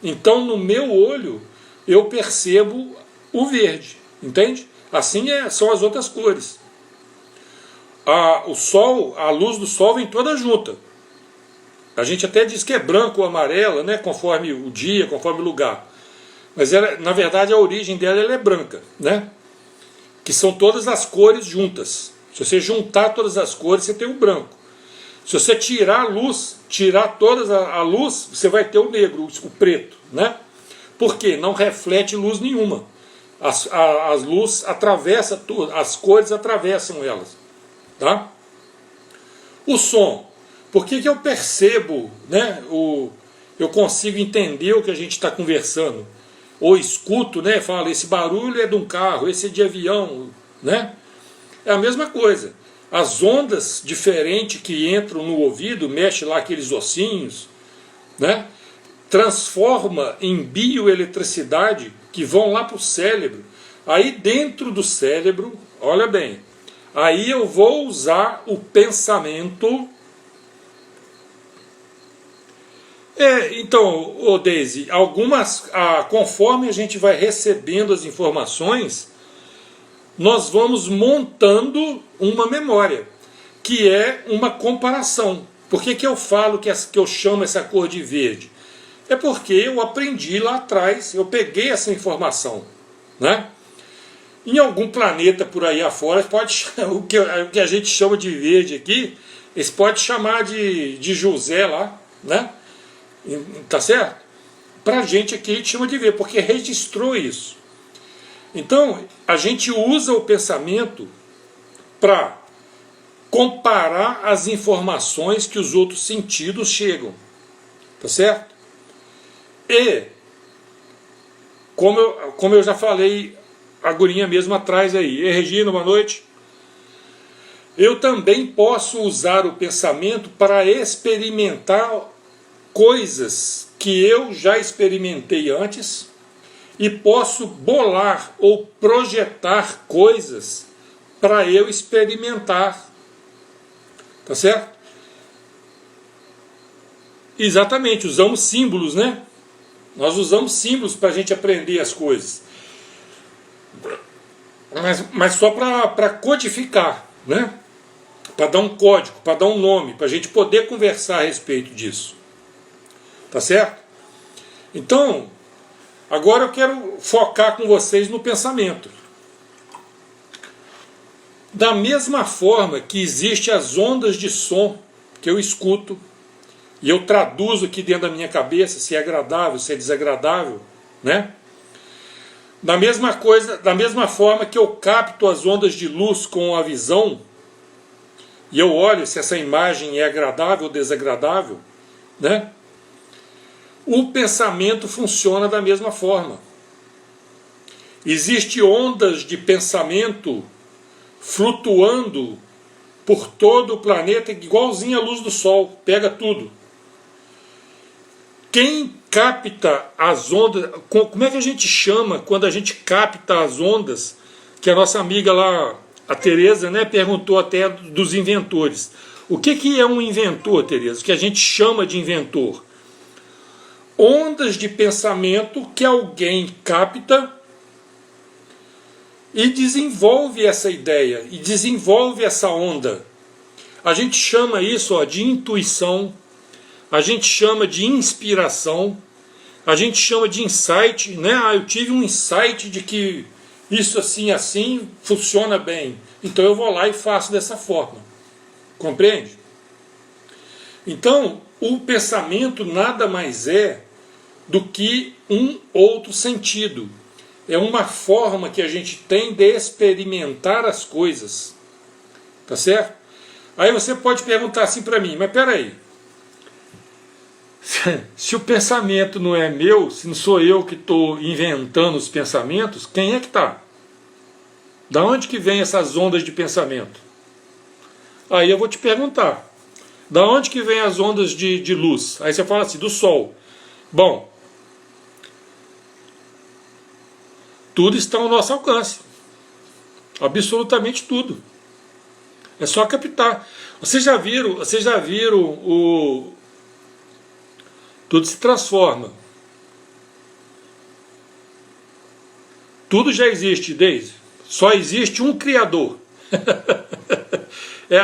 Speaker 1: Então no meu olho eu percebo o verde, entende? Assim são as outras cores. O Sol, a luz do Sol vem toda junta. A gente até diz que é branco ou amarela, né, conforme o dia, conforme o lugar. Mas na verdade a origem dela é branca, né? Que são todas as cores juntas. Se você juntar todas as cores, você tem o branco. Se você tirar a luz, tirar toda a luz, você vai ter o negro, o preto, né? Por quê? Não reflete luz nenhuma. As luzes atravessam, as cores atravessam elas, tá? O som. Por que que eu percebo, né? Eu consigo entender o que a gente está conversando? Ou escuto, né? Fala, esse barulho é de um carro, esse é de avião, né? É a mesma coisa. As ondas diferentes que entram no ouvido, mexe lá aqueles ossinhos, né? Transforma em bioeletricidade que vão lá para o cérebro. Aí dentro do cérebro, olha bem, aí eu vou usar o pensamento. Então, Daisy, conforme a gente vai recebendo as informações, nós vamos montando uma memória, que é uma comparação. Por que que eu falo que eu chamo essa cor de verde? É porque eu aprendi lá atrás, eu peguei essa informação, né? Em algum planeta por aí afora, pode, o que a gente chama de verde aqui, eles podem chamar de José lá, né? Tá certo? Pra gente aqui a gente chama de verde, porque registrou isso. Então, a gente usa o pensamento para comparar as informações que os outros sentidos chegam. Tá certo? E, como eu já falei agorinha mesmo atrás aí, Regina, boa noite. Eu também posso usar o pensamento para experimentar coisas que eu já experimentei antes e posso bolar ou projetar coisas para eu experimentar. Tá certo? Exatamente, usamos símbolos, né? Nós usamos símbolos para a gente aprender as coisas. Mas só para codificar, né? Para dar um código, para dar um nome, para a gente poder conversar a respeito disso. Tá certo? Então, agora eu quero focar com vocês no pensamento. Da mesma forma que existem as ondas de som que eu escuto, e eu traduzo aqui dentro da minha cabeça se é agradável, se é desagradável, né? Da mesma forma que eu capto as ondas de luz com a visão, e eu olho se essa imagem é agradável ou desagradável, né? O pensamento funciona da mesma forma. Existem ondas de pensamento flutuando por todo o planeta, igualzinho à luz do sol, pega tudo. Quem capta as ondas, como é que a gente chama quando a gente capta as ondas, que a nossa amiga lá, a Tereza, né, perguntou até dos inventores. O que é um inventor, Tereza? O que a gente chama de inventor? Ondas de pensamento que alguém capta e desenvolve essa ideia, e desenvolve essa onda. A gente chama isso de intuição, a gente chama de inspiração, a gente chama de insight, né? Eu tive um insight de que isso assim, assim, funciona bem. Então eu vou lá e faço dessa forma. Compreende? Então, o pensamento nada mais é do que um outro sentido. É uma forma que a gente tem de experimentar as coisas. Tá certo? Aí você pode perguntar assim para mim, mas peraí, se o pensamento não é meu, se não sou eu que estou inventando os pensamentos, quem é que está? Da onde que vem essas ondas de pensamento? Aí eu vou te perguntar, da onde que vem as ondas de luz? Aí você fala assim, do sol. Bom, tudo está ao nosso alcance. Absolutamente tudo. É só captar. Vocês já viram o... Tudo se transforma. Tudo já existe, Deise. Só existe um criador.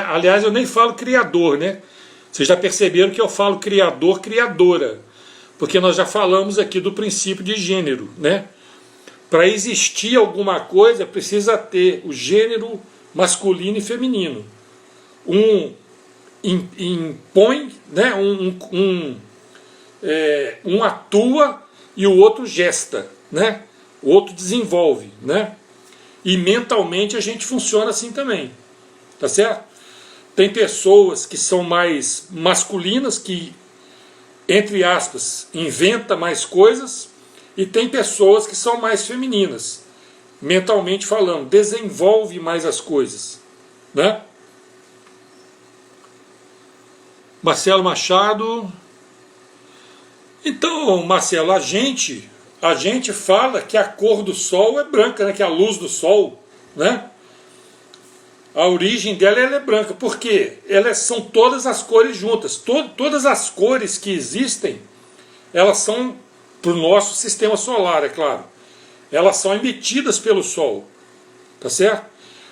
Speaker 1: Aliás, eu nem falo criador, né? Vocês já perceberam que eu falo criador, criadora. Porque nós já falamos aqui do princípio de gênero, né? Para existir alguma coisa, precisa ter o gênero masculino e feminino. Um impõe, né? Um atua e o outro gesta, né? O outro desenvolve, né? E mentalmente a gente funciona assim também, tá certo? Tem pessoas que são mais masculinas, que, entre aspas, inventa mais coisas, e tem pessoas que são mais femininas, mentalmente falando, desenvolve mais as coisas, né? Marcelo Machado. Então, Marcelo, a gente fala que a cor do sol é branca, né? Que a luz do sol, né? A origem dela é branca. Por quê? Elas são todas as cores juntas. Todas as cores que existem, elas são, para o nosso sistema solar, é claro, elas são emitidas pelo sol. Tá certo?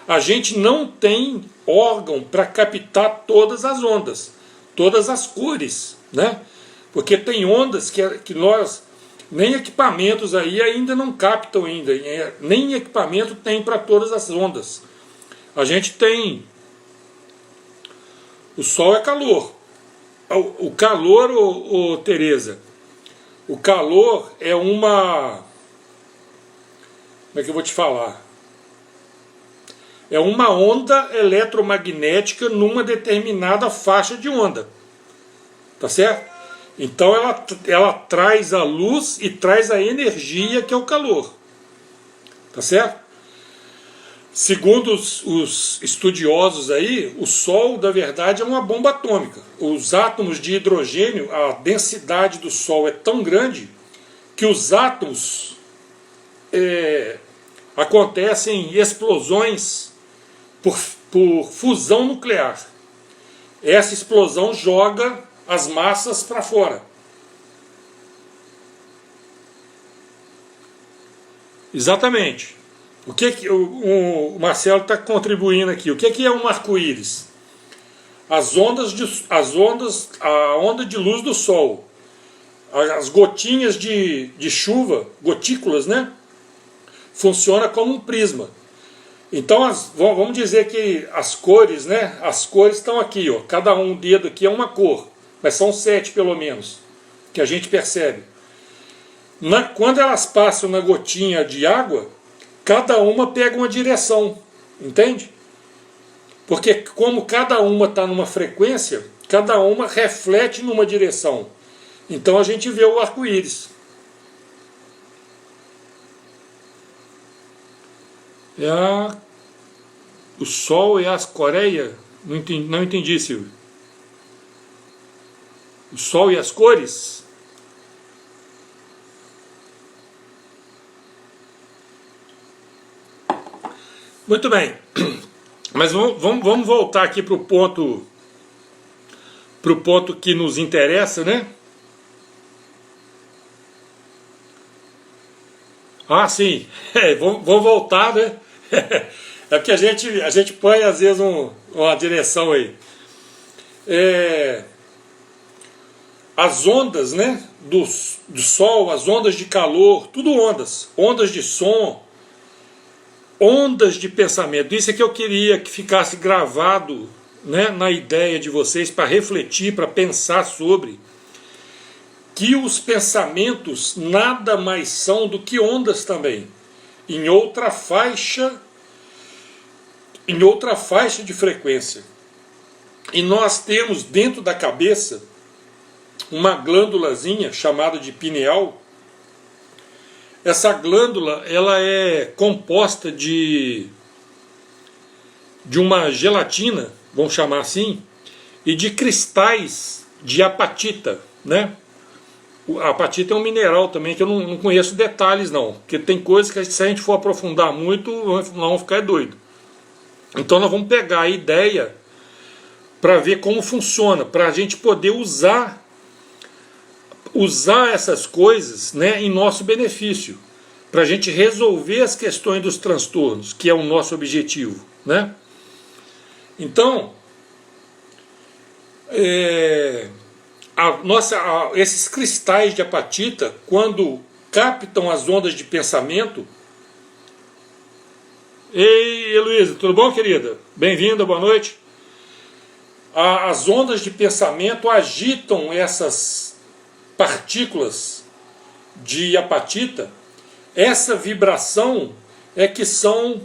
Speaker 1: A gente não tem órgão para captar todas as ondas, todas as cores, né? Porque tem ondas que nós, nem equipamentos aí ainda não captam ainda, nem equipamento tem para todas as ondas. A gente tem, o Sol é calor. O calor, Tereza, o calor é uma, como é que eu vou te falar? É uma onda eletromagnética numa determinada faixa de onda. Tá certo? Então ela traz a luz e traz a energia que é o calor. Tá certo? Segundo os estudiosos aí, o Sol, na verdade, é uma bomba atômica. Os átomos de hidrogênio, a densidade do Sol é tão grande que os átomos acontecem explosões por fusão nuclear. Essa explosão joga as massas para fora. Exatamente. O que o Marcelo está contribuindo aqui? O que é um arco-íris? A onda de luz do Sol, as gotinhas de chuva, gotículas, né? Funciona como um prisma. Então, vamos dizer que as cores, né? As cores estão aqui, ó. Cada um dedo aqui é uma cor, mas são 7 pelo menos, que a gente percebe. Quando elas passam na gotinha de água, cada uma pega uma direção, entende? Porque como cada uma está numa frequência, cada uma reflete numa direção. Então a gente vê o arco-íris. O Sol e as Coreias? Não entendi, Silvio. O Sol e as cores? Muito bem. Mas vamos voltar aqui para o ponto que nos interessa, né? Ah, sim. Vamos voltar, né? É porque a gente põe às vezes uma direção aí. As ondas, né, do Sol, as ondas de calor, tudo ondas. Ondas de som, ondas de pensamento. Isso é que eu queria que ficasse gravado, né, na ideia de vocês, para refletir, para pensar sobre. Que os pensamentos nada mais são do que ondas também. Em outra faixa de frequência. E nós temos dentro da cabeça uma glândulazinha chamada de pineal. Essa glândula, ela é composta de uma gelatina, vamos chamar assim, e de cristais de apatita, né? A apatita é um mineral também que eu não conheço detalhes não, porque tem coisas que se a gente for aprofundar muito, nós vamos ficar doido. Então nós vamos pegar a ideia para ver como funciona, para a gente poder usar essas coisas, né, em nosso benefício, para a gente resolver as questões dos transtornos, que é o nosso objetivo, né? Então, esses cristais de apatita, quando captam as ondas de pensamento... Ei, Heloísa, tudo bom, querida? Bem-vinda, boa noite. As ondas de pensamento agitam essas partículas de apatita. Essa vibração é que são...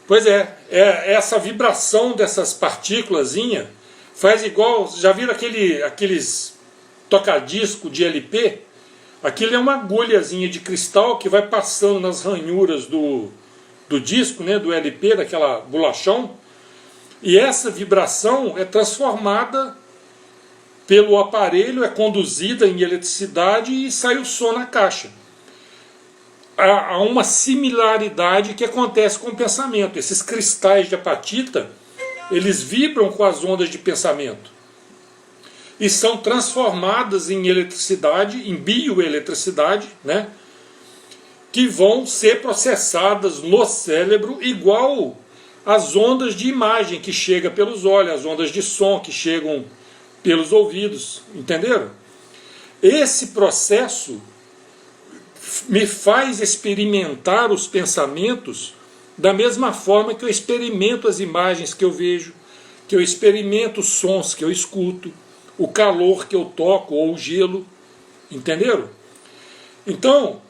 Speaker 1: Pois essa vibração dessas partículazinhas faz igual... Já viram aqueles tocadiscos de LP? Aquilo é uma agulhazinha de cristal que vai passando nas ranhuras do disco, né, do LP, daquela bolachão. E essa vibração é transformada pelo aparelho, é conduzida em eletricidade e sai o som na caixa. Há uma similaridade que acontece com o pensamento. Esses cristais de apatita, eles vibram com as ondas de pensamento e são transformadas em eletricidade, em bioeletricidade, né, que vão ser processadas no cérebro igual as ondas de imagem que chegam pelos olhos, as ondas de som que chegam pelos ouvidos, entenderam? Esse processo me faz experimentar os pensamentos da mesma forma que eu experimento as imagens que eu vejo, que eu experimento os sons que eu escuto, o calor que eu toco ou o gelo, entenderam? Então,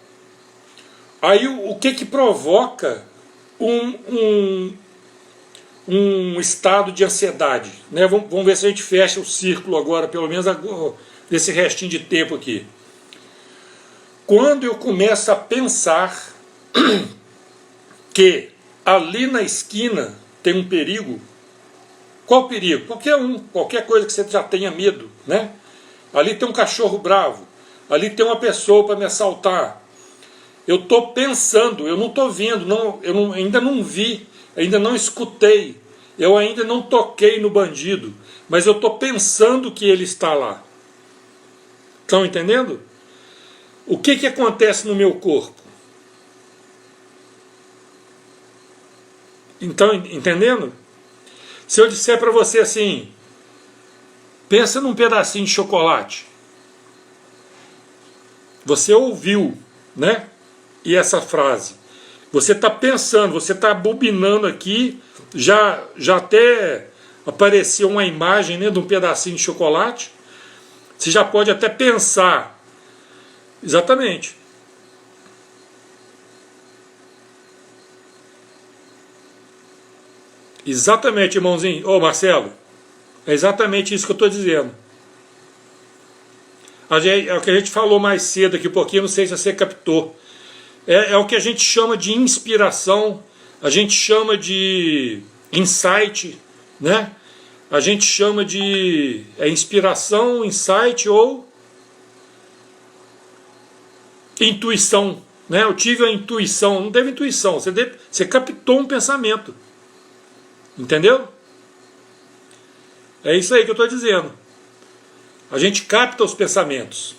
Speaker 1: aí o que provoca um estado de ansiedade, né? Vamos ver se a gente fecha o círculo agora, pelo menos desse restinho de tempo aqui. Quando eu começo a pensar que ali na esquina tem um perigo. Qual perigo? Qualquer coisa que você já tenha medo, né? Ali tem um cachorro bravo, ali tem uma pessoa para me assaltar. Eu estou pensando, eu não estou vendo, ainda não vi, ainda não escutei, eu ainda não toquei no bandido, mas eu estou pensando que ele está lá. Estão entendendo? O que acontece no meu corpo? Então, entendendo? Se eu disser para você assim, pensa num pedacinho de chocolate. Você ouviu, né? E essa frase. Você está pensando, você está bobinando aqui, já até apareceu uma imagem, né, de um pedacinho de chocolate. Você já pode até pensar. Exatamente. Exatamente, irmãozinho. Ô, Marcelo, é exatamente isso que eu estou dizendo. É o que a gente falou mais cedo aqui um pouquinho, não sei se você captou. É o que a gente chama de inspiração, a gente chama de insight, né? A gente chama de inspiração, insight ou intuição, né? Eu tive a intuição, não teve intuição, você captou um pensamento, entendeu? É isso aí que eu estou dizendo. A gente capta os pensamentos.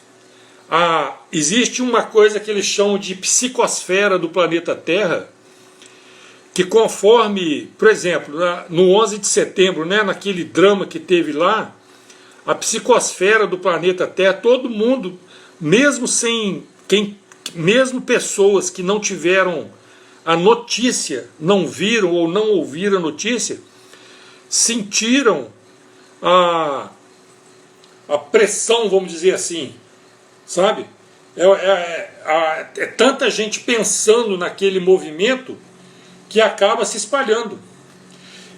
Speaker 1: Existe uma coisa que eles chamam de psicosfera do planeta Terra, que conforme, por exemplo, no 11 de setembro, né, naquele drama que teve lá, a psicosfera do planeta Terra, todo mundo, mesmo mesmo pessoas que não tiveram a notícia, não viram ou não ouviram a notícia, sentiram a pressão, vamos dizer assim, sabe? É tanta gente pensando naquele movimento que acaba se espalhando.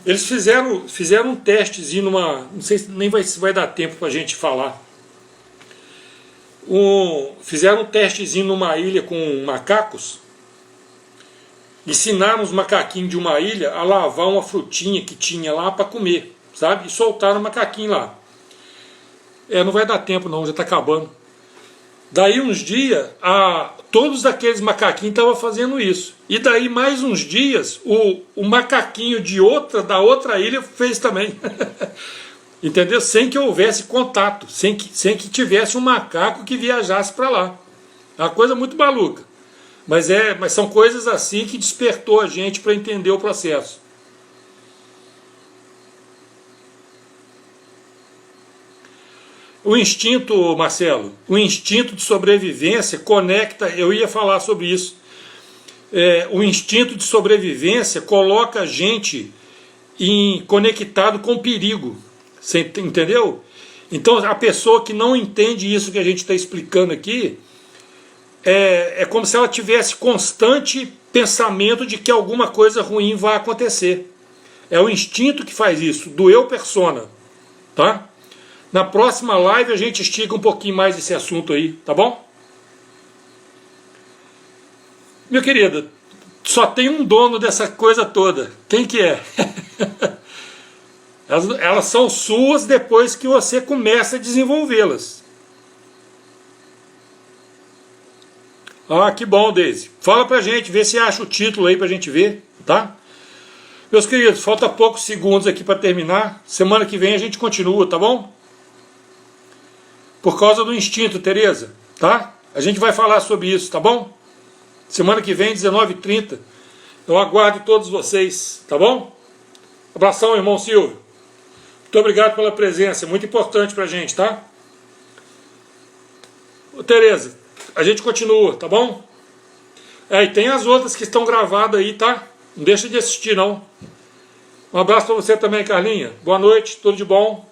Speaker 1: Eles fizeram um testezinho não sei se nem vai dar tempo para a gente falar. Fizeram um testezinho numa ilha com macacos. Ensinaram os macaquinhos de uma ilha a lavar uma frutinha que tinha lá para comer, sabe? E soltaram o macaquinho lá. Não vai dar tempo não, já está acabando. Daí uns dias, todos aqueles macaquinhos estavam fazendo isso. E daí mais uns dias, o macaquinho da outra ilha fez também. Entendeu? Sem que houvesse contato, sem que tivesse um macaco que viajasse para lá. É uma coisa muito maluca. Mas são coisas assim que despertou a gente para entender o processo. O instinto, Marcelo, o instinto de sobrevivência conecta, eu ia falar sobre isso. O instinto de sobrevivência coloca a gente conectado com o perigo. Você entendeu? Então a pessoa que não entende isso que a gente está explicando aqui, é como se ela tivesse constante pensamento de que alguma coisa ruim vai acontecer. É o instinto que faz isso, do eu persona. Tá? Na próxima live a gente estica um pouquinho mais esse assunto aí, tá bom? Meu querido, só tem um dono dessa coisa toda. Quem que é? Elas são suas depois que você começa a desenvolvê-las. Que bom, Deise. Fala pra gente, vê se acha o título aí pra gente ver, tá? Meus queridos, falta poucos segundos aqui para terminar. Semana que vem a gente continua, tá bom? Por causa do instinto, Tereza, tá? A gente vai falar sobre isso, tá bom? Semana que vem, 19h30. Eu aguardo todos vocês, tá bom? Abração, irmão Silvio. Muito Muito obrigado pela presença, é muito importante pra gente, tá? Ô, Tereza, a gente continua, tá bom? E tem as outras que estão gravadas aí, tá? Não deixa de assistir, não. Um abraço pra você também, Carlinha. Boa noite, tudo de bom.